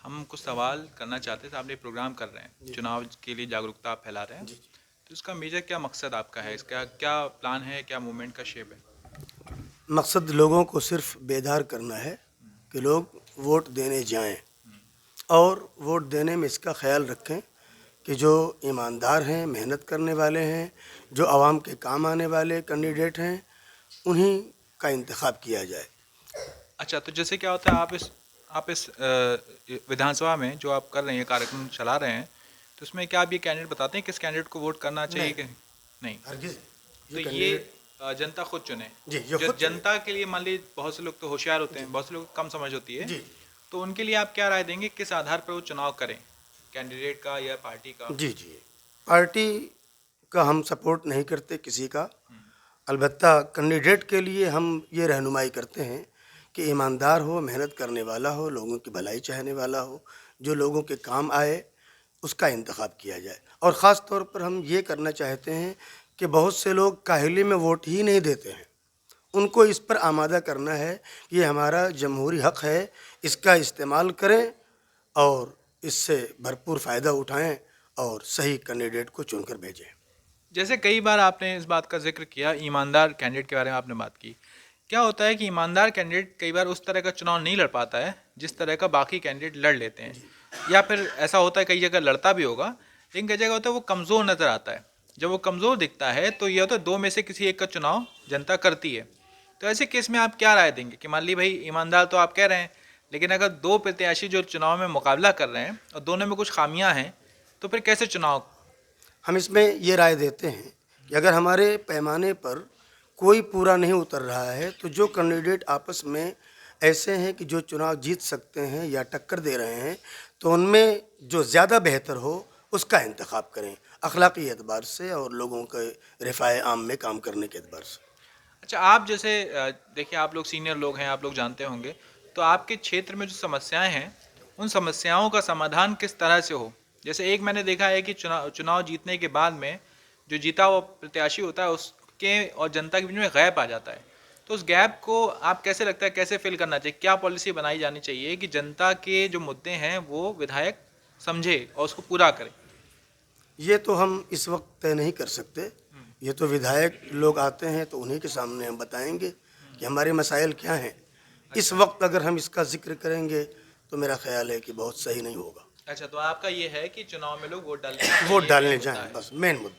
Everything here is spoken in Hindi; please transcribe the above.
हम कुछ सवाल करना चाहते थे। आप ये प्रोग्राम कर रहे हैं, चुनाव के लिए जागरूकता आप फैला रहे हैं, तो इसका मेजर क्या मकसद आपका है? इसका क्या प्लान है, क्या मूवमेंट का शेप है? मकसद लोगों को सिर्फ बेदार करना है कि लोग वोट देने जाएं और वोट देने में इसका ख्याल रखें कि जो ईमानदार हैं, मेहनत करने वाले हैं, जो आवाम के काम आने वाले कैंडिडेट हैं, उन्हीं का इंतखाब किया जाए। अच्छा, तो जैसे क्या होता है, आप इस विधानसभा में जो आप कर रहे हैं, ये कार्यक्रम चला रहे हैं, तो उसमें क्या आप ये कैंडिडेट बताते हैं किस कैंडिडेट को वोट करना चाहिए कि नहीं? हरगिज़ तो ये जनता खुद चुने। जी, जो जनता के लिए, मान लीजिए बहुत से लोग तो होशियार होते हैं, बहुत से लोग कम समझ होती है, जी तो उनके लिए आप क्या राय देंगे, किस आधार पर वो चुनाव करें, कैंडिडेट का या पार्टी का? जी जी पार्टी का हम सपोर्ट नहीं करते किसी का, अलबत्ता कैंडिडेट के लिए हम ये रहनुमाई करते हैं कि ईमानदार हो, मेहनत करने वाला हो, लोगों की भलाई चाहने वाला हो, जो लोगों के काम आए, उसका इंतखाब किया जाए। और ख़ास तौर पर हम ये करना चाहते हैं कि बहुत से लोग काहली में वोट ही नहीं देते हैं, उनको इस पर आमादा करना है कि ये हमारा जमहूरी हक़ है, इसका इस्तेमाल करें और इससे भरपूर फ़ायदा उठाएं और सही कैंडिडेट को चुनकर भेजें। जैसे कई बार आपने इस बात का जिक्र किया, ईमानदार कैंडिडेट के बारे में आपने बात की। क्या होता है कि ईमानदार कैंडिडेट कई बार उस तरह का चुनाव नहीं लड़ पाता है जिस तरह का बाकी कैंडिडेट लड़ लेते हैं, या फिर ऐसा होता है कई जगह लड़ता भी होगा, लेकिन कई जगह होता है वो कमज़ोर नज़र आता है। जब वो कमज़ोर दिखता है तो ये होता है दो में से किसी एक का चुनाव जनता करती है। तो ऐसे केस में आप क्या राय देंगे कि मान ली भाई ईमानदार तो आप कह रहे हैं, लेकिन अगर दो प्रत्याशी जो चुनाव में मुकाबला कर रहे हैं और दोनों में कुछ खामियां हैं, तो फिर कैसे चुनाव? हम इसमें ये राय देते हैं कि अगर हमारे पैमाने पर कोई पूरा नहीं उतर रहा है तो जो कैंडिडेट आपस में ऐसे हैं कि जो चुनाव जीत सकते हैं या टक्कर दे रहे हैं, तो उनमें जो ज़्यादा बेहतर हो उसका इंतखाब करें, अखलाकी एतबार से और लोगों के रिफ़ाए आम में काम करने के एतबार से। अच्छा, आप जैसे देखिए, आप लोग सीनियर लोग हैं, आप लोग जानते होंगे, तो आपके क्षेत्र में जो समस्याएं हैं, उन समस्याओं का समाधान किस तरह से हो? जैसे एक मैंने देखा है कि चुनाव चुनाव जीतने के बाद में जो जीता हुआ प्रत्याशी होता है उसके और जनता के बीच में गैप आ जाता है। तो उस गैप को आप कैसे लगता है कैसे फिल करना चाहिए? क्या पॉलिसी बनाई जानी चाहिए कि जनता के जो मुद्दे हैं वो विधायक समझे और उसको पूरा करे? ये तो हम इस वक्त तय नहीं कर सकते, ये तो विधायक लोग आते हैं तो उन्हीं के सामने हम बताएंगे कि हमारे मसाइल क्या हैं। इस वक्त अगर हम इसका जिक्र करेंगे तो मेरा ख्याल है कि बहुत सही नहीं होगा। अच्छा, तो आपका ये है कि चुनाव में लोग वोट डालने वोट चाहिए, डालने मेन मुद्दा जाएं, है। बस मेन मुद्दा।